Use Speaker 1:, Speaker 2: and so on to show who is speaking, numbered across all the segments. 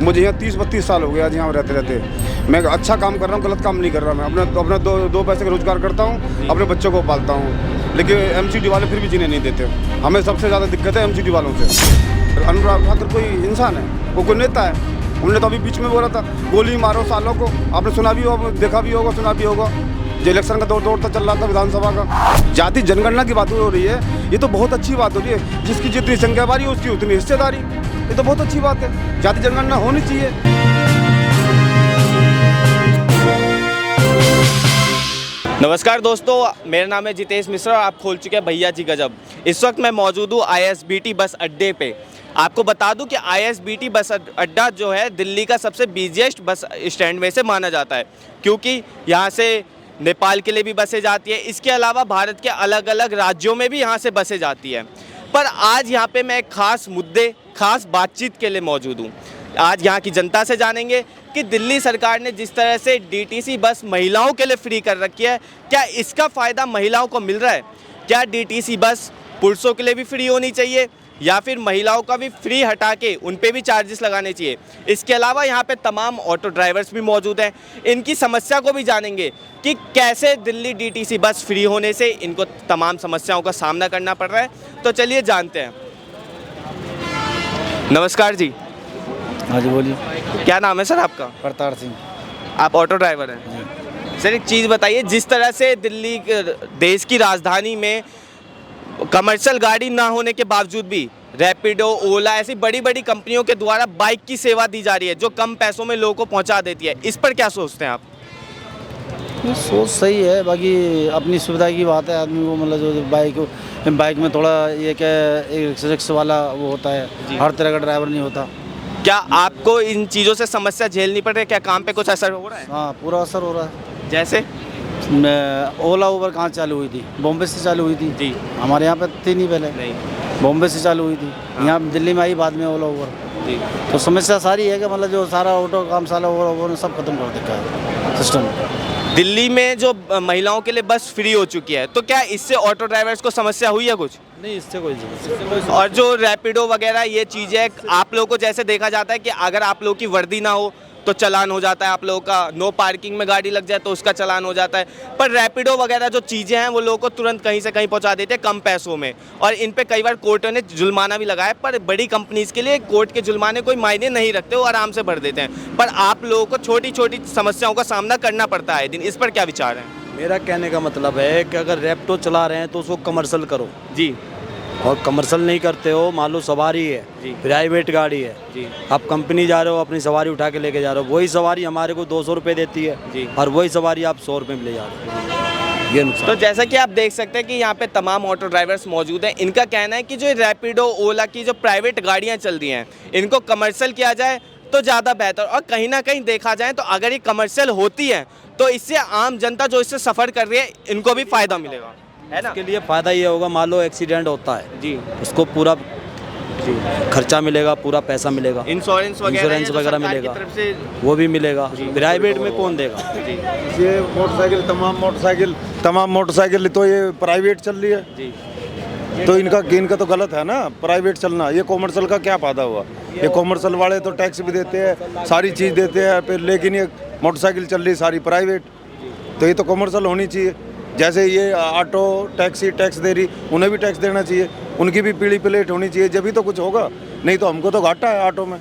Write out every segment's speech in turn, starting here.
Speaker 1: मुझे यहाँ 30-32 साल हो गया आज यहाँ रहते रहते। मैं अच्छा काम कर रहा हूँ, गलत काम नहीं कर रहा। मैं अपना दो पैसे का रोजगार करता हूँ, अपने बच्चों को पालता हूँ। लेकिन एमसीडी वाले फिर भी जीने नहीं देते। हमें सबसे ज़्यादा दिक्कत है एमसीडी वालों से। अनुराग ठाकुर कोई इंसान है, वो कोई नेता है? उन्होंने तो अभी बीच में बोला था गोली मारो सालों को, आपने सुना भी होगा, देखा भी होगा, सुना भी होगा। जो इलेक्शन का दौर चल रहा था विधानसभा का, जाति जनगणना की बात हो रही है, ये तो बहुत अच्छी बात हो रही है। जिसकी जितनी संख्या बारी उसकी उतनी हिस्सेदारी, ये तो बहुत अच्छी बात है। जाति जनगणना होनी चाहिए।
Speaker 2: नमस्कार दोस्तों, मेरा नाम है जितेश मिश्रा और आप खोल चुके हैं भैया जी गजब। इस वक्त मैं मौजूद हूँ ISBT बस अड्डे पे। आपको बता दूं कि ISBT बस अड्डा जो है दिल्ली का सबसे बिजिएस्ट बस स्टैंड में से माना जाता है, क्योंकि यहाँ से नेपाल के लिए भी बसें जाती है। इसके अलावा भारत के अलग अलग राज्यों में भी यहाँ से बसें जाती है। पर आज यहाँ पे मैं एक खास मुद्दे, खास बातचीत के लिए मौजूद हूँ। आज यहाँ की जनता से जानेंगे कि दिल्ली सरकार ने जिस तरह से DTC बस महिलाओं के लिए फ्री कर रखी है, क्या इसका फ़ायदा महिलाओं को मिल रहा है? क्या DTC बस पुरुषों के लिए भी फ्री होनी चाहिए, या फिर महिलाओं का भी फ्री हटा के उन पे भी चार्जेस लगाने चाहिए? इसके अलावा यहाँ पे तमाम ऑटो ड्राइवर्स भी मौजूद हैं, इनकी समस्या को भी जानेंगे कि कैसे दिल्ली DTC बस फ्री होने से इनको तमाम समस्याओं का सामना करना पड़ रहा है। तो चलिए जानते हैं। नमस्कार जी।
Speaker 3: हाँ जी बोलिए।
Speaker 2: क्या नाम है सर आपका?
Speaker 3: करतार सिंह।
Speaker 2: आप ऑटो ड्राइवर हैं? सर एक चीज़ बताइए, जिस तरह से दिल्ली देश की राजधानी में कमर्शियल गाड़ी ना होने के बावजूद भी रैपिडो, ओला ऐसी बड़ी बड़ी कंपनियों के द्वारा बाइक की सेवा दी जा रही है जो कम पैसों में लोगों को पहुंचा देती है, इस पर क्या सोचते हैं आप?
Speaker 3: सोच सही है, बाकी अपनी सुविधा की बात है। आदमी को मतलब जो बाइक में थोड़ा ये क्या रिक्शा वाला वो होता है, हर तरह का ड्राइवर नहीं होता।
Speaker 2: क्या आपको इन चीज़ों से समस्या झेलनी पड़ रही है? क्या काम पे कुछ असर हो रहा है?
Speaker 3: हाँ, पूरा असर हो रहा है।
Speaker 2: जैसे
Speaker 3: ओला उबर कहाँ चालू हुई थी? बॉम्बे से चालू हुई थी
Speaker 2: जी।
Speaker 3: हमारे यहाँ पे थी नहीं पहले,
Speaker 2: नहीं,
Speaker 3: बॉम्बे से चालू हुई थी। यहाँ दिल्ली में आई बाद में ओला उबर
Speaker 2: जी।
Speaker 3: तो समस्या सारी है कि मतलब जो सारा ऑटो काम सारा ओला ने सब खत्म कर देखा है सिस्टम।
Speaker 2: दिल्ली में जो महिलाओं के लिए बस फ्री हो चुकी है, तो क्या इससे ऑटो ड्राइवर्स को समस्या हुई है कुछ?
Speaker 3: नहीं, इससे कोई समस्या।
Speaker 2: और जो रैपिडो वगैरह ये चीज़ें, आप लोगों को जैसे देखा जाता है कि अगर आप लोगों की वर्दी ना हो तो चालान हो जाता है, आप लोगों का नो पार्किंग में गाड़ी लग जाए तो उसका चालान हो जाता है। पर रैपिडो वगैरह जो चीज़ें हैं वो लोगों को तुरंत कहीं से कहीं पहुंचा देते हैं कम पैसों में, और इन पे कई बार कोर्टों ने जुर्माना भी लगाया। पर बड़ी कंपनीज़ के लिए कोर्ट के जुर्माने कोई मायने नहीं रखते, वो आराम से भर देते हैं। पर आप लोगों को छोटी छोटी समस्याओं का सामना करना पड़ता है दिन। इस पर क्या विचार है?
Speaker 4: मेरा कहने का मतलब है कि अगर रैपिडो चला रहे हैं तो उसको कमर्शियल करो
Speaker 2: जी।
Speaker 4: और कमर्शियल नहीं करते हो, मान लो सवारी है
Speaker 2: जी,
Speaker 4: प्राइवेट गाड़ी है
Speaker 2: जी,
Speaker 4: आप कंपनी जा रहे हो, अपनी सवारी उठा के लेके जा रहे हो, वही सवारी हमारे को 200 रुपये देती है
Speaker 2: जी,
Speaker 4: और वही सवारी आप 100 रुपये में ले जा रहे हो। ये नुकसान।
Speaker 2: तो जैसा कि आप देख सकते हैं कि यहाँ पे तमाम ऑटो ड्राइवर्स मौजूद हैं। इनका कहना है कि जो रैपिडो, ओला की जो प्राइवेट गाड़ियाँ चल रही हैं, इनको कमर्शियल किया जाए तो ज़्यादा बेहतर। और कहीं ना कहीं देखा जाए तो अगर ये कमर्शियल होती है तो इससे आम जनता जो इससे सफ़र कर रही है इनको भी फ़ायदा मिलेगा, है ना?
Speaker 4: इसके लिए फ़ायदा ये होगा, मान लो एक्सीडेंट होता है
Speaker 2: जी,
Speaker 4: उसको पूरा खर्चा मिलेगा, पूरा पैसा मिलेगा,
Speaker 2: इंश्योरेंस वगैरह
Speaker 4: मिलेगा,
Speaker 2: तरफ से
Speaker 4: वो भी मिलेगा। प्राइवेट में कौन देगा?
Speaker 1: ये तमाम मोटरसाइकिल तो ये प्राइवेट चल रही है
Speaker 2: जी।
Speaker 1: तो इनका तो गलत है ना प्राइवेट चलना। ये कॉमर्शियल का क्या फायदा हुआ? ये कॉमर्शियल वाले तो टैक्स भी देते हैं, सारी चीज़ देते हैं फिर, लेकिन ये मोटरसाइकिल चल रही सारी प्राइवेट, तो ये तो कॉमर्शियल होनी चाहिए। जैसे ये ऑटो टैक्सी टैक्स दे रही, उन्हें भी टैक्स देना चाहिए, उनकी भी पीली प्लेट होनी चाहिए, जब भी तो कुछ होगा, नहीं तो हमको तो घाटा है ऑटो में।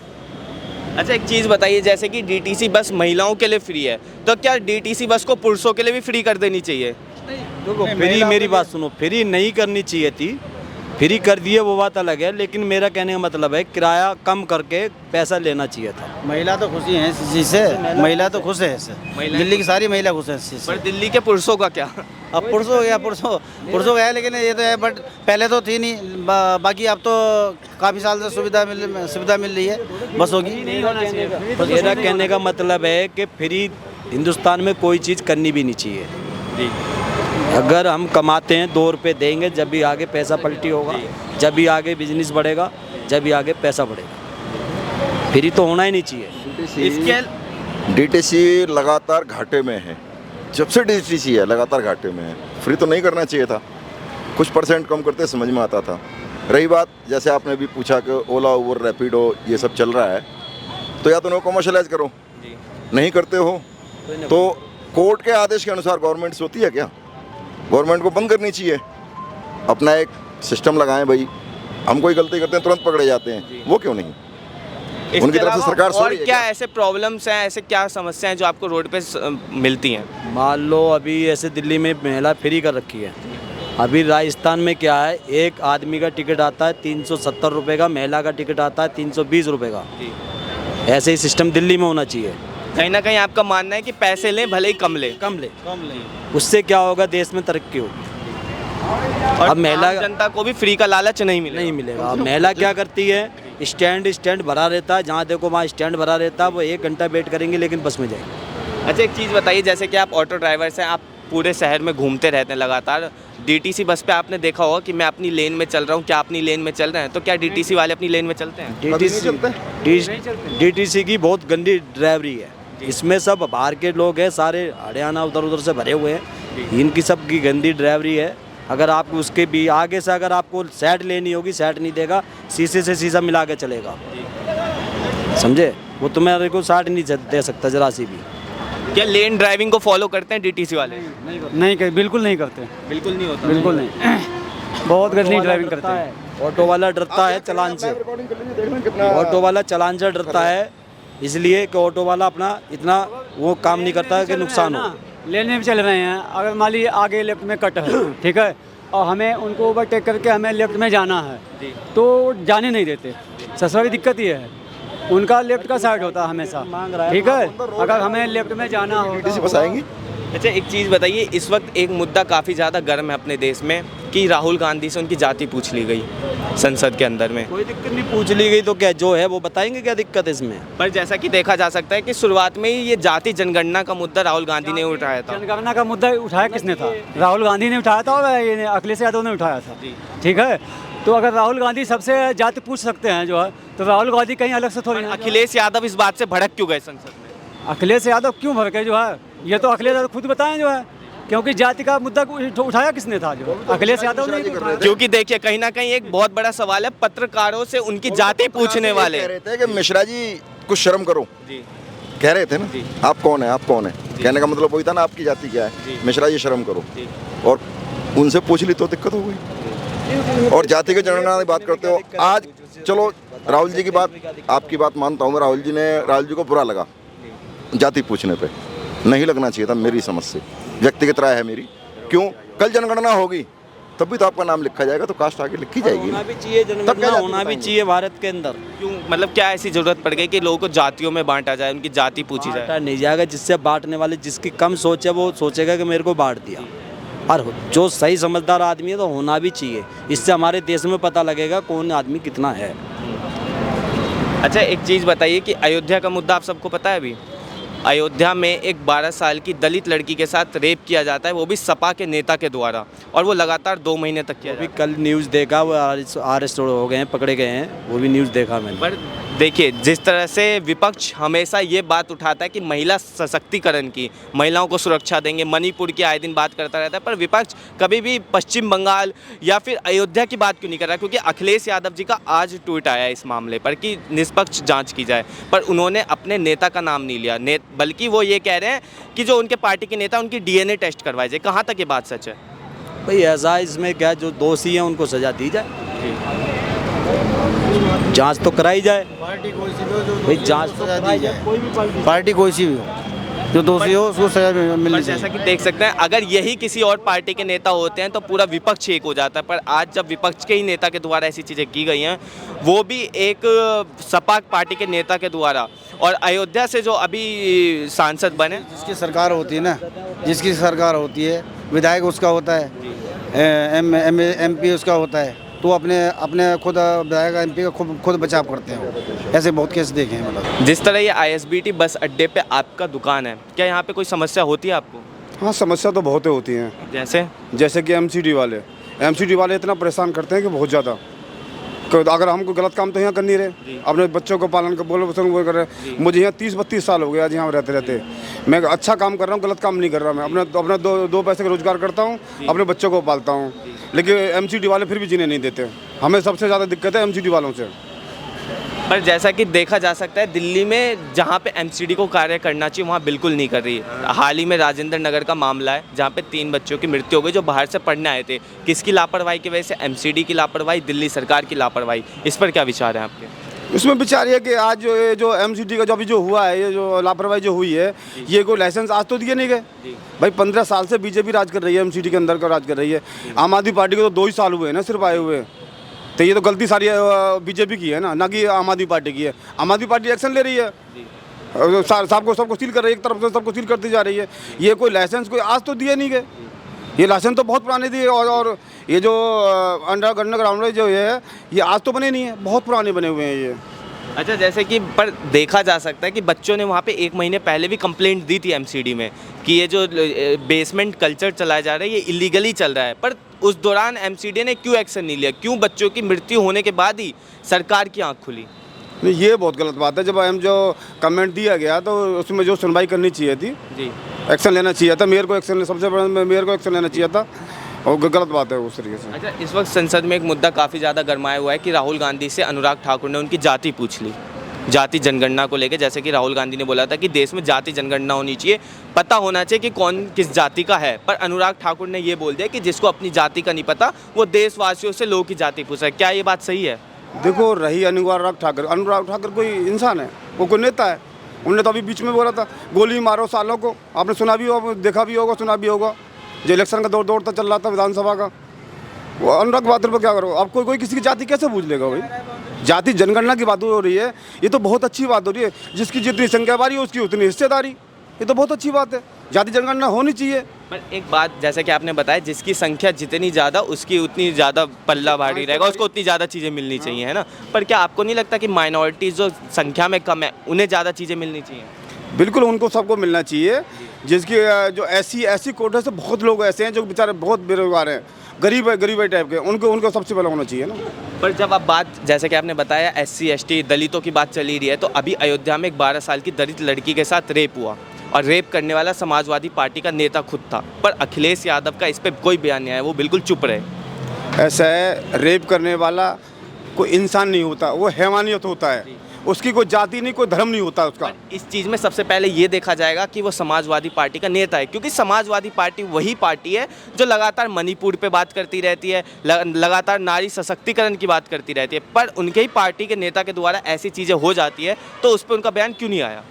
Speaker 2: अच्छा एक चीज़ बताइए, जैसे कि DTC बस महिलाओं के लिए फ्री है, तो क्या DTC बस को पुरुषों के लिए भी फ्री कर देनी चाहिए?
Speaker 4: देखो फ्री, मेरी बात सुनो, फ्री नहीं करनी चाहिए थी, फ्री कर दिए वो बात अलग है, लेकिन मेरा कहने का मतलब है किराया कम करके पैसा लेना चाहिए था।
Speaker 3: महिला तो खुशी है इस चीज़ से, महिला तो खुश है इससे, दिल्ली की सारी महिला खुश है इस चीज़ से।
Speaker 2: पर दिल्ली के पुरुषों का क्या?
Speaker 3: अब पुरुषों का है, लेकिन ये तो है, बट पहले तो थी नहीं। बाकी अब तो काफ़ी साल से सुविधा मिल रही है, बस होगी।
Speaker 4: मेरा कहने का मतलब है कि फ्री हिंदुस्तान में कोई चीज़ करनी भी नहीं चाहिए
Speaker 2: जी।
Speaker 4: अगर हम कमाते हैं 2 रुपये देंगे, जब भी आगे पैसा पलटी होगा, जब भी आगे बिजनेस बढ़ेगा, जब भी आगे पैसा बढ़ेगा। फ्री तो होना ही नहीं चाहिए।
Speaker 2: इसके
Speaker 5: DTC लगातार घाटे में है, जब से DTC है लगातार घाटे में है। फ्री तो नहीं करना चाहिए था, कुछ % कम करते समझ में आता था। रही बात जैसे आपने भी पूछा कि ओला उबर रैपिडो ये सब चल रहा है, तो या तो नो कमर्शलाइज करो,
Speaker 2: जी
Speaker 5: नहीं करते हो तो कोर्ट के आदेश के अनुसार गवर्नमेंट होती है क्या? गवर्नमेंट को बंद करनी चाहिए, अपना एक सिस्टम लगाएं भाई। हम कोई गलती करते हैं तुरंत पकड़े जाते हैं, वो क्यों नहीं?
Speaker 2: इसके
Speaker 5: उनकी तरफ से
Speaker 2: अलावा
Speaker 5: सरकार सो
Speaker 2: और
Speaker 5: रही है
Speaker 2: क्या
Speaker 5: क्या?
Speaker 2: ऐसे प्रॉब्लम्स हैं, ऐसे क्या समस्याएं हैं जो आपको रोड पे मिलती हैं?
Speaker 4: मान लो अभी ऐसे दिल्ली में महिला फ्री कर रखी है। अभी राजस्थान में क्या है, एक आदमी का टिकट आता है 370 रुपये का, महिला का टिकट आता है 320 रुपये का। ऐसे ही सिस्टम दिल्ली में होना चाहिए।
Speaker 2: कहीं ना कहीं आपका मानना है कि पैसे लें भले ही कम लें,
Speaker 4: कम ले उससे क्या होगा, देश में तरक्की होगी।
Speaker 2: और
Speaker 4: अब महिला
Speaker 2: आम जनता को भी फ्री का लालच नहीं मिलेगा।
Speaker 4: नहीं मिलेगा। अब महिला क्या करती है, स्टैंड भरा रहता है, जहाँ देखो वहाँ स्टैंड भरा रहता है, वो 1 घंटा वेट करेंगे लेकिन बस में जाएंगे।
Speaker 2: अच्छा, एक चीज़ बताइए, जैसे कि आप ऑटो ड्राइवर्स हैं, आप पूरे शहर में घूमते रहते हैं लगातार, डीटीसी बस पे आपने देखा होगा कि मैं अपनी लेन में चल रहा हूँ, क्या अपनी लेन में चल रहे हैं? तो क्या डीटीसी वाले अपनी लेन में चलते हैं?
Speaker 4: डीटीसी की बहुत गंदी ड्राइवरी है। इसमें सब बाहर के लोग हैं, सारे हरियाणा उधर उधर से भरे हुए हैं, इनकी सब की गंदी ड्राइवरी है। अगर आप उसके भी आगे से अगर आपको साइड लेनी होगी, साइड नहीं देगा, शीशे से शीशा मिला के चलेगा, समझे? वो तुम्हारे को साइड नहीं दे सकता जरा सी भी।
Speaker 2: क्या लेन ड्राइविंग को फॉलो करते हैं डीटीसी वाले?
Speaker 3: नहीं, बिल्कुल नहीं करते,
Speaker 2: बिल्कुल नहीं होता।
Speaker 3: बिल्कुल नहीं। बहुत गंदी ड्राइविंग करते हैं।
Speaker 4: ऑटो वाला डरता है चलान से, ऑटो वाला चलान से डरता है, इसलिए कि ऑटो वाला अपना इतना वो काम नहीं करता है कि नुकसान हो।
Speaker 3: लेन में चल रहे हैं, अगर मान लीजिए आगे लेफ्ट में कट है, ठीक है, और हमें उनको ओवरटेक करके हमें लेफ्ट में जाना है, तो जाने नहीं देते। सबसे बड़ी दिक्कत ये है, उनका लेफ्ट का साइड होता है हमेशा, ठीक है। अगर हमें लेफ्ट में जाना हो
Speaker 5: बस आएंगी।
Speaker 2: अच्छा, एक चीज़ बताइए, इस वक्त एक मुद्दा काफ़ी ज़्यादा गर्म है अपने देश में कि राहुल गांधी से उनकी जाति पूछ ली गई संसद के अंदर में।
Speaker 4: कोई दिक्कत नहीं, पूछ ली गई तो क्या जो है वो बताएंगे, क्या दिक्कत है इसमें?
Speaker 2: पर जैसा कि देखा जा सकता है कि शुरुआत में ही ये जाति जनगणना का मुद्दा राहुल गांधी ने उठाया था।
Speaker 3: जनगणना का मुद्दा उठाया किसने था? राहुल गांधी ने उठाया था और ये अखिलेश यादव ने उठाया था, ठीक है। तो अगर राहुल गांधी सबसे जाति पूछ सकते हैं जो है, तो राहुल गांधी कहीं अलग से थोड़ी ना।
Speaker 2: अखिलेश यादव इस बात से भड़क क्यों गए संसद में?
Speaker 3: अखिलेश यादव क्यों भड़के जो है, ये तो अखिलेश यादव खुद बताएं जो है, क्योंकि जाति का मुद्दा उठाया किसने था? जो अखिलेश यादव ने उठाया।
Speaker 2: क्योंकि देखिए, कहीं ना कहीं एक बहुत बड़ा सवाल है, पत्रकारों से उनकी जाति पूछने वाले
Speaker 5: कह रहे थे कि मिश्रा जी कुछ शर्म करो,
Speaker 2: जी
Speaker 5: कह रहे थे ना, आप कौन है, आप कौन है, कहने का मतलब वही था ना, आपकी जाति क्या है, मिश्रा जी शर्म करो। और उनसे पूछ ली तो दिक्कत हो गई। और जाति के जनगणना की बात करते हो आज, चलो राहुल जी की बात, आपकी बात मानता हूँ मैं, राहुल जी को बुरा लगा जाति पूछने पे, नहीं लगना चाहिए था मेरी समझ से, व्यक्तिगत राय है मेरी। क्यों? कल जनगणना होगी तब भी तो आपका नाम लिखा जाएगा, तो कास्ट आगे लिखी जाएगी।
Speaker 4: होना भी चाहिए, जनगणना होना भी चाहिए भारत के अंदर।
Speaker 2: क्यों, मतलब क्या ऐसी जरूरत पड़ गई कि लोगों को जातियों में बांटा जाए, उनकी जाति पूछी जाए?
Speaker 4: बांटा नहीं जाएगा, जिससे बांटने वाले, जिसकी कम सोच है वो सोचेगा कि मेरे को बांट दिया। और जो सही समझदार आदमी है तो होना भी चाहिए, इससे हमारे देश में पता लगेगा कौन आदमी कितना है।
Speaker 2: अच्छा, एक चीज़ बताइए कि अयोध्या का मुद्दा आप सबको पता है? अभी अयोध्या में एक 12 साल की दलित लड़की के साथ रेप किया जाता है, वो भी सपा के नेता के द्वारा, और वो लगातार 2 महीने तक किया
Speaker 4: अभी
Speaker 2: जाता है।
Speaker 4: कल न्यूज़ देखा, वो अरेस्ट हो गए हैं, पकड़े गए हैं, वो भी न्यूज़ देखा मैंने।
Speaker 2: पर देखिए, जिस तरह से विपक्ष हमेशा ये बात उठाता है कि महिला सशक्तिकरण की, महिलाओं को सुरक्षा देंगे, मणिपुर की आए दिन बात करता रहता है, पर विपक्ष कभी भी पश्चिम बंगाल या फिर अयोध्या की बात क्यों नहीं कर रहा? क्योंकि अखिलेश यादव जी का आज ट्वीट आया इस मामले पर कि निष्पक्ष जांच की जाए, पर उन्होंने अपने नेता का नाम नहीं लिया, बल्कि वो ये कह रहे हैं कि जो उनके पार्टी के नेता, उनकी डीएनए टेस्ट करवाए जाए। कहाँ तक ये बात सच है?
Speaker 4: भाई ऐसा, इसमें क्या, जो दोषी हैं उनको सजा दी जाए, जांच तो कराई जाए। भाई जांच तो कराई जाए, कोई भी
Speaker 3: पार्टी कोई सी भी हो, जो दोषी हो उसको सजा मिलनी
Speaker 2: पर
Speaker 3: चाहिए।
Speaker 2: जैसा कि देख सकते हैं, अगर यही किसी और पार्टी के नेता होते हैं तो पूरा विपक्ष एक हो जाता है, पर आज जब विपक्ष के ही नेता के द्वारा ऐसी चीज़ें की गई हैं, वो भी एक सपा पार्टी के नेता के द्वारा, और अयोध्या से जो अभी सांसद बने,
Speaker 3: जिसकी सरकार होती है ना, जिसकी सरकार होती है, विधायक उसका होता है, MP उसका होता है, तो अपने खुद विधायक MP का खुद बचाव करते हैं। ऐसे बहुत केस देखे हैं। मतलब
Speaker 2: जिस तरह ये ISBT बस अड्डे पे आपका दुकान है, क्या यहाँ पे कोई समस्या होती है आपको?
Speaker 1: हाँ, समस्या तो बहुत होती हैं।
Speaker 2: जैसे
Speaker 1: कि MCD वाले इतना परेशान करते हैं कि बहुत ज़्यादा। अगर हम कोई गलत काम तो यहाँ कर नहीं रहे, अपने बच्चों को पालन कर वो कर रहे। मुझे यहाँ 30-32 साल हो गया आज यहाँ रहते मैं अच्छा काम कर रहा हूँ, गलत काम नहीं कर रहा। मैं अपने दो पैसे का रोजगार करता हूँ, अपने बच्चों को पालता हूँ, लेकिन MCD वाले फिर भी जीने नहीं देते। हमें सबसे ज़्यादा दिक्कत है MCD वालों से।
Speaker 2: पर जैसा कि देखा जा सकता है दिल्ली में जहाँ पे एमसीडी को कार्य करना चाहिए वहाँ बिल्कुल नहीं कर रही है। हाल ही में राजेंद्र नगर का मामला है जहाँ पे 3 बच्चों की मृत्यु हो गई जो बाहर से पढ़ने आए थे। किसकी लापरवाही की वजह से? एमसीडी की लापरवाही, दिल्ली सरकार की लापरवाही। इस पर क्या विचार है आपके?
Speaker 1: इसमें विचार ये कि आज जो एमसीडी का जो अभी जो हुआ है, ये जो लापरवाही जो हुई है, ये कोई लाइसेंस आज तो दिए नहीं गए भाई। 15 साल से बीजेपी राज कर रही है, एमसीडी के अंदर का राज कर रही है। आम आदमी पार्टी को तो 2 ही साल हुए हैं ना सिर्फ आए हुए। तो ये तो गलती सारी बीजेपी की है ना कि आम आदमी पार्टी की है। आम आदमी पार्टी एक्शन ले रही है, सबको सील कर रही है, एक तरफ से सबको सील करती जा रही है। ये कोई लाइसेंस कोई आज तो दिए नहीं गए, ये लाइसेंस तो बहुत पुराने दिए। और ये जो अंडरग्राउंड जो ये आज तो बने नहीं है, बहुत पुराने बने हुए हैं ये।
Speaker 2: अच्छा, जैसे कि पर देखा जा सकता है कि बच्चों ने वहाँ पे 1 महीने पहले भी कंप्लेंट दी थी एमसीडी में कि ये जो बेसमेंट कल्चर चलाया जा रहा है ये इलीगली चल रहा है। पर उस दौरान एमसीडी ने क्यों एक्शन नहीं लिया? क्यों बच्चों की मृत्यु होने के बाद ही सरकार की आंख खुली?
Speaker 1: नहीं, ये बहुत गलत बात है। जब हम जो कमेंट दिया गया तो उसमें जो सुनवाई करनी चाहिए थी,
Speaker 2: जी,
Speaker 1: एक्शन लेना चाहिए था। मेयर को एक्शन, सबसे बड़ा मेयर को एक्शन लेना चाहिए था, और गलत बात है उस तरीके से।
Speaker 2: अच्छा, इस वक्त संसद में एक मुद्दा काफ़ी ज़्यादा गरमाया हुआ है कि राहुल गांधी से अनुराग ठाकुर ने उनकी जाति पूछ ली, जाति जनगणना को लेकर। जैसे कि राहुल गांधी ने बोला था कि देश में जाति जनगणना होनी चाहिए, पता होना चाहिए कि कौन किस जाति का है। पर अनुराग ठाकुर ने ये बोल दिया कि जिसको अपनी जाति का नहीं पता वो देशवासियों से लोगों की जाति पूछ रहा है। क्या ये बात सही है?
Speaker 1: देखो, रही अनुराग ठाकुर कोई इंसान है, वो कोई नेता है। उन्होंने तो अभी बीच में बोला था गोली मारो सालों को, आपने सुना भी होगा, देखा भी होगा, सुना भी होगा। जो इलेक्शन का दौर तो चल रहा था विधानसभा का, वो अनुराग ठाकुर पर क्या करो? अब कोई किसी की जाति कैसे पूछ लेगा भाई? जाति जनगणना की बात हो रही है, ये तो बहुत अच्छी बात हो रही है। जिसकी जितनी संख्या बारी है उसकी उतनी हिस्सेदारी, ये तो बहुत अच्छी बात है। जाति जनगणना होनी चाहिए।
Speaker 2: पर एक बात, जैसे कि आपने बताया, जिसकी संख्या जितनी ज़्यादा उसकी उतनी ज़्यादा पल्ला भारी रहेगा, उसको उतनी ज़्यादा चीज़ें मिलनी चाहिए, है ना? पर क्या आपको नहीं लगता कि माइनॉरिटीज़ जो संख्या में कम है उन्हें ज़्यादा चीज़ें मिलनी चाहिए?
Speaker 1: बिल्कुल, उनको सबको मिलना चाहिए। जिसकी जो ऐसी कोटे से बहुत लोग ऐसे हैं जो बेचारे बहुत बेरोजगार हैं, गरीब टाइप के, उनको सबसे पहले होना चाहिए ना।
Speaker 2: पर जब आप बात, जैसे कि आपने बताया, SC ST दलितों की बात चली रही है, तो अभी अयोध्या में एक 12 साल की दलित लड़की के साथ रेप हुआ और रेप करने वाला समाजवादी पार्टी का नेता खुद था। पर अखिलेश यादव का इस पर कोई बयान नहीं आया, वो बिल्कुल चुप रहे।
Speaker 1: ऐसा है, रेप करने वाला कोई इंसान नहीं होता, वो हैवानियत होता है। उसकी कोई जाति नहीं, कोई धर्म नहीं होता उसका।
Speaker 2: इस चीज़ में सबसे पहले ये देखा जाएगा कि वो समाजवादी पार्टी का नेता है, क्योंकि समाजवादी पार्टी वही पार्टी है जो लगातार मणिपुर पे बात करती रहती है, लगातार नारी सशक्तिकरण की बात करती रहती है। पर उनके ही पार्टी के नेता के द्वारा ऐसी चीज़ें हो जाती है तो उस पर उनका बयान क्यों नहीं आया?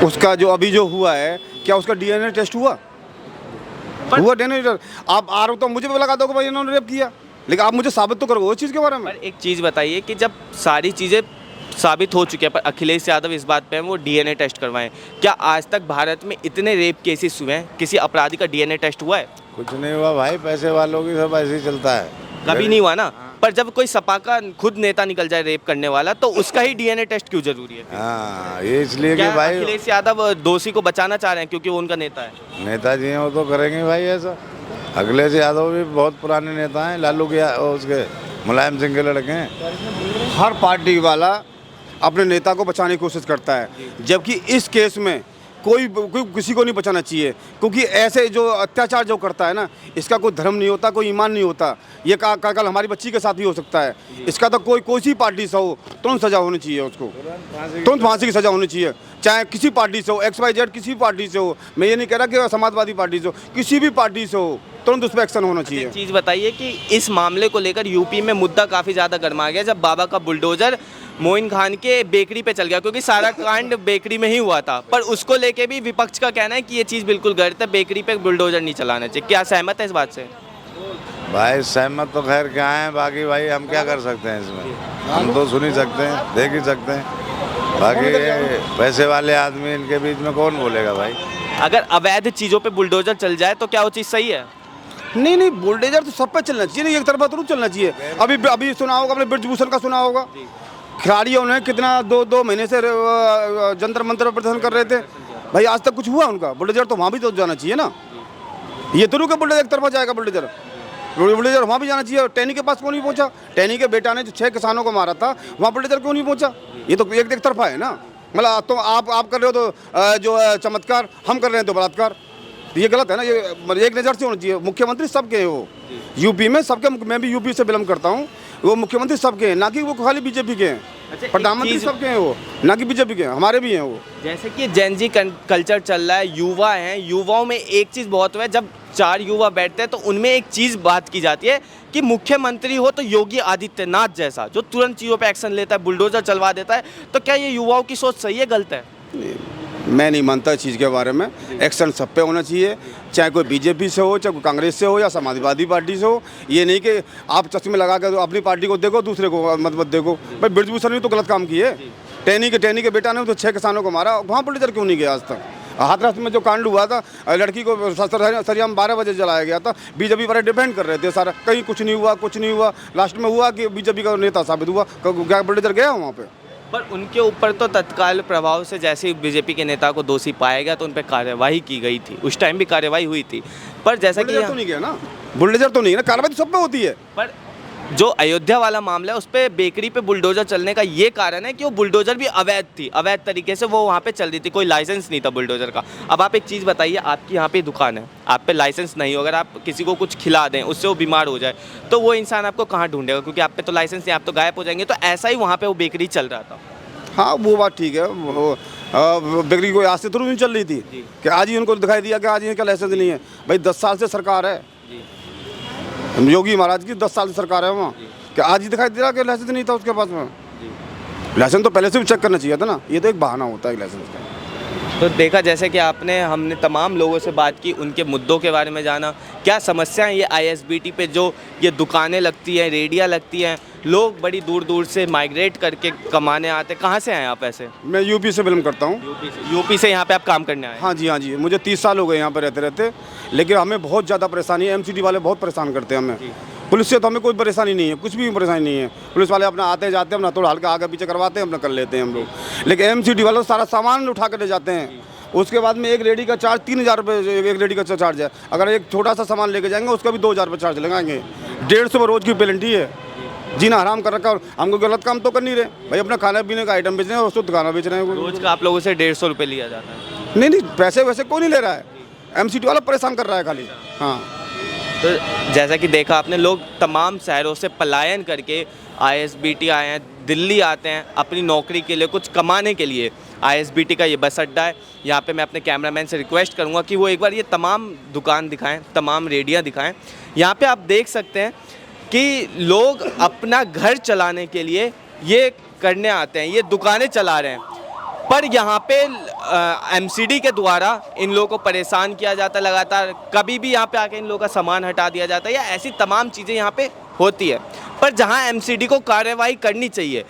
Speaker 1: उसका जो अभी जो हुआ है, क्या उसका DNA टेस्ट हुआ? DNA test? आप आरोप तो मुझे भी लगा दो कि भाई इन्होंने रेप किया, लेकिन आप मुझे साबित तो करो वो चीज़ के बारे में।
Speaker 2: पर एक चीज़ बताइए कि जब सारी चीज़ें साबित हो चुकी है, पर अखिलेश यादव इस बात पे हैं वो DNA टेस्ट करवाएं। क्या आज तक भारत में इतने रेप केसेस हुए हैं, किसी अपराधी का DNA टेस्ट हुआ है?
Speaker 6: कुछ नहीं हुआ भाई, पैसे वालों की सब ऐसे ही चलता है।
Speaker 2: कभी नहीं हुआ ना। पर जब कोई सपा का खुद नेता निकल जाए रेप करने वाला, तो उसका ही DNA टेस्ट क्यों जरूरी है?
Speaker 6: हाँ, ये इसलिए कि
Speaker 2: क्या
Speaker 6: भाई
Speaker 2: अखिलेश यादव दोषी को बचाना चाह रहे हैं क्योंकि वो उनका नेता है?
Speaker 6: नेताजी हैं वो तो करेंगे भाई ऐसा। अखिलेश यादव भी बहुत पुराने नेता हैं, लालू के उसके मुलायम सिंह के लड़के हैं।
Speaker 1: हर पार्टी वाला अपने नेता को बचाने की कोशिश करता है, जबकि इस केस में कोई किसी को नहीं बचाना चाहिए, क्योंकि ऐसे जो अत्याचार जो करता है ना, इसका कोई धर्म नहीं होता, कोई ईमान नहीं होता। ये कल हमारी बच्ची के साथ भी हो सकता है। इसका तो कोई सी पार्टी से हो तुरंत सजा होनी चाहिए, उसको तुरंत फांसी की सजा होनी चाहिए, चाहे किसी पार्टी से हो, XYZ किसी पार्टी से हो। मैं ये नहीं कह रहा कि समाजवादी पार्टी से हो, किसी भी पार्टी से हो, तुरंत उस पर एक्शन होना चाहिए।
Speaker 2: एक चीज़ बताइए कि इस मामले को लेकर यूपी में मुद्दा काफ़ी ज़्यादा गर्मा गया जब बाबा का बुलडोजर मोइन खान के बेकरी पे चल गया, क्योंकि सारा कांड बेकरी में ही हुआ था। पर उसको लेके भी विपक्ष का कहना है कि ये चीज़ बिल्कुल गलत है, बेकरी पे बुलडोजर नहीं चलाना चाहिए। क्या सहमत है इस बात से?
Speaker 6: भाई सहमत तो खैर क्या है, बाकी भाई हम क्या कर सकते हैं इसमें? हम तो सुन ही सकते हैं, देख ही सकते हैं। बाकी पैसे वाले आदमी इनके बीच में कौन बोलेगा भाई?
Speaker 2: अगर अवैध चीज़ों पे बुलडोजर चल जाए तो क्या वो चीज़ सही है?
Speaker 1: नहीं, बुलडोजर तो सब पे चलना चाहिए, नहीं एक तरफा तो चलना चाहिए। अभी सुना होगा, अपने ब्रजभूषण का सुना होगा, खिलाड़ियों ने कितना 2 महीने से जंतर मंतर प्रदर्शन कर रहे थे भाई, आज तक कुछ हुआ उनका? बुलडोजर तो वहाँ भी तो जाना चाहिए ना। ये तो नहीं बुलडोजर एक तरफा जाएगा, बुलडोजर वहाँ भी जाना चाहिए। टैनी के पास क्यों नहीं पहुँचा? टैनी के बेटा ने जो 6 किसानों को मारा था, वहाँ बुलडोजर क्यों नहीं पहुँचा? ये तो एक तरफा है ना। मतलब तो आप कर रहे हो तो जो चमत्कार, हम कर रहे हैं तो बलात्कार, ये गलत है ना। ये एक नज़र से होना चाहिए। मुख्यमंत्री सबके हैं वो, यूपी में सबके। मैं भी यूपी से बिलोंग करता हूँ। वो मुख्यमंत्री सबके हैं, ना कि वो खाली बीजेपी के हैं।
Speaker 2: अच्छा,
Speaker 1: प्रधानमंत्री
Speaker 2: एक चीज़-
Speaker 1: सबके हैं वो, ना कि बीजेपी के हैं, हमारे भी हैं वो।
Speaker 2: जैसे कि जेनजी कल्चर चल रहा है, युवा हैं, युवाओं में एक चीज़ बहुत हुआ है, जब 4 युवा बैठते हैं तो उनमें एक चीज़ बात की जाती है कि मुख्यमंत्री हो तो योगी आदित्यनाथ जैसा, जो तुरंत चीज़ों पे एक्शन लेता है, बुलडोजर चलवा देता है। तो क्या ये युवाओं की सोच सही है, गलत है?
Speaker 1: मैं नहीं मानता इस चीज़ के बारे में। एक्शन सब पे होना चाहिए, चाहे कोई बीजेपी से हो, चाहे कोई कांग्रेस से हो या समाजवादी पार्टी से हो। ये नहीं कि आप चश्मे लगा कर अपनी पार्टी को देखो, दूसरे को मत देखो। भाई ब्रिजभूषण ने तो गलत काम किए। टैनी के बेटा ने तो 6 किसानों को मारा, वहाँ बुलडोजर क्यों नहीं गया आज तक? हाथरस में जो कांड हुआ था, लड़की को सरियाम 12 बजे जलाया गया था, बीजेपी वाले डिफेंड कर रहे थे सारा, कहीं कुछ नहीं हुआ। लास्ट में हुआ कि बीजेपी का नेता साबित हुआ, क्या बुलडोजर गया वहाँ पे?
Speaker 2: पर उनके ऊपर तो तत्काल प्रभाव से जैसे ही बीजेपी के नेता को दोषी पाया गया तो उन पर कार्रवाई की गई थी, उस टाइम भी कार्रवाई हुई थी। पर जैसा कि
Speaker 1: बुलडोजर तो नहीं गया ना, बुलडोजर तो नहीं है ना, कार्रवाई तो सब पे होती है।
Speaker 2: पर जो अयोध्या वाला मामला है उस पर बेकरी पे बुलडोजर चलने का ये कारण है कि वो बुलडोजर भी अवैध थी, अवैध तरीके से वो वहाँ पे चल रही थी, कोई लाइसेंस नहीं था बुलडोजर का। अब आप एक चीज़ बताइए, आपकी यहाँ पे दुकान है, आप पे लाइसेंस नहीं हो, अगर आप किसी को कुछ खिला दें, उससे वो बीमार हो जाए, तो वो इंसान आपको कहाँ ढूंढेगा, क्योंकि आप पे तो लाइसेंस नहीं, आप तो गायब हो जाएंगे। तो ऐसा ही वहाँ पे वो बेकरी चल रहा था।
Speaker 1: हाँ, वो बात ठीक है। बेकरी कोई आज से थोड़ी नहीं चल रही थी कि आज ही उनको दिखाई दिया कि आज इनका लाइसेंस नहीं है। भाई 10 साल से सरकार है, योगी महाराज की 10 साल से सरकार है वहाँ, कि आज ही दिखाई दे रहा कि लाइसेंस नहीं था उसके पास में। लाइसेंस तो पहले से भी चेक करना चाहिए था ना, ये तो एक बहाना होता है लाइसेंस का।
Speaker 2: तो देखा जैसे कि हमने तमाम लोगों से बात की, उनके मुद्दों के बारे में जाना, क्या समस्याएं ये ISBT पे जो ये दुकानें लगती हैं, रेडियाँ लगती हैं, लोग बड़ी दूर दूर से माइग्रेट करके कमाने आते हैं। कहाँ से आए आप ऐसे?
Speaker 1: मैं यूपी से बिलोंग करता हूँ।
Speaker 2: यूपी से यहाँ पे आप काम करने आए?
Speaker 1: हाँ जी, मुझे 30 साल हो गए यहाँ पर रहते, लेकिन हमें बहुत ज़्यादा परेशानी है। MCD वाले बहुत परेशान करते हैं हमें। पुलिस से तो हमें कोई परेशानी नहीं है, कुछ भी परेशानी नहीं है। पुलिस वाले अपना आते जाते हैं, अपना थोड़ा हल्का आगे पीछे करवाते हैं, अपना कर लेते हैं हम लोग। लेकिन MCD वाले सारा सामान उठा कर ले जाते हैं। उसके बाद में एक रेडी का चार्ज 3000 रुपये, एक रेडी का चार्ज है। अगर एक छोटा सा सामान लेके जाएंगे उसका भी 2000 रुपये चार्ज लगाएंगे। 150 रुपये रोज़ की पेनल्टी है। जीना हराम कर रखा है। हमको गलत काम तो कर नहीं रहे भाई, अपना खाने पीने का आइटम बेच रहे हैं और उसको खाना बेच रहे हैं।
Speaker 2: रोज का आप लोगों से 150 रुपये लिया जाता है?
Speaker 1: नहीं, पैसे वैसे कोई नहीं ले रहा है, MCD वाला परेशान कर रहा है खाली। हाँ,
Speaker 2: तो जैसा कि देखा आपने, लोग तमाम शहरों से पलायन करके ISBT आए हैं, दिल्ली आते हैं अपनी नौकरी के लिए, कुछ कमाने के लिए। ISBT का ये बस अड्डा है। यहाँ पे मैं अपने कैमरामैन से रिक्वेस्ट करूँगा कि वो एक बार ये तमाम दुकान दिखाएं, तमाम रेडियाँ दिखाएं। यहाँ पे आप देख सकते हैं कि लोग अपना घर चलाने के लिए ये करने आते हैं, ये दुकानें चला रहे हैं। पर यहाँ पे MCD के द्वारा इन लोगों को परेशान किया जाता है लगातार। कभी भी यहाँ पे आके इन लोगों का सामान हटा दिया जाता है या ऐसी तमाम चीज़ें यहाँ पे होती है। पर जहाँ MCD को कार्रवाई करनी चाहिए,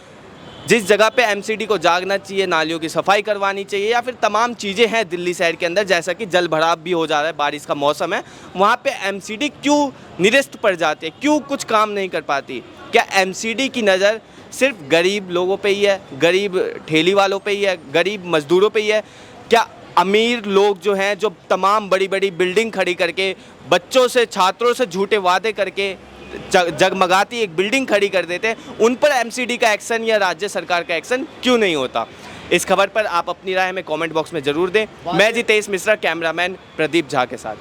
Speaker 2: जिस जगह पे MCD को जागना चाहिए, नालियों की सफाई करवानी चाहिए, या फिर तमाम चीज़ें हैं दिल्ली शहर के अंदर, जैसा कि जल भराव भी हो जा रहा है, बारिश का मौसम है, वहाँ पे MCD क्यों निरस्त पड़ जाती है, क्यों कुछ काम नहीं कर पाती? क्या MCD की नज़र सिर्फ गरीब लोगों पे ही है, गरीब ठेली वालों पे ही है, गरीब मजदूरों पे ही है? क्या अमीर लोग जो हैं, जो तमाम बड़ी बड़ी बिल्डिंग खड़ी करके, बच्चों से, छात्रों से झूठे वादे करके जगमगाती एक बिल्डिंग खड़ी कर देते हैं, उन पर MCD का एक्शन या राज्य सरकार का एक्शन क्यों नहीं होता? इस खबर पर आप अपनी राय हमें कमेंट बॉक्स में ज़रूर दें। मैं जितेश मिश्रा, कैमरामैन प्रदीप झा के साथ।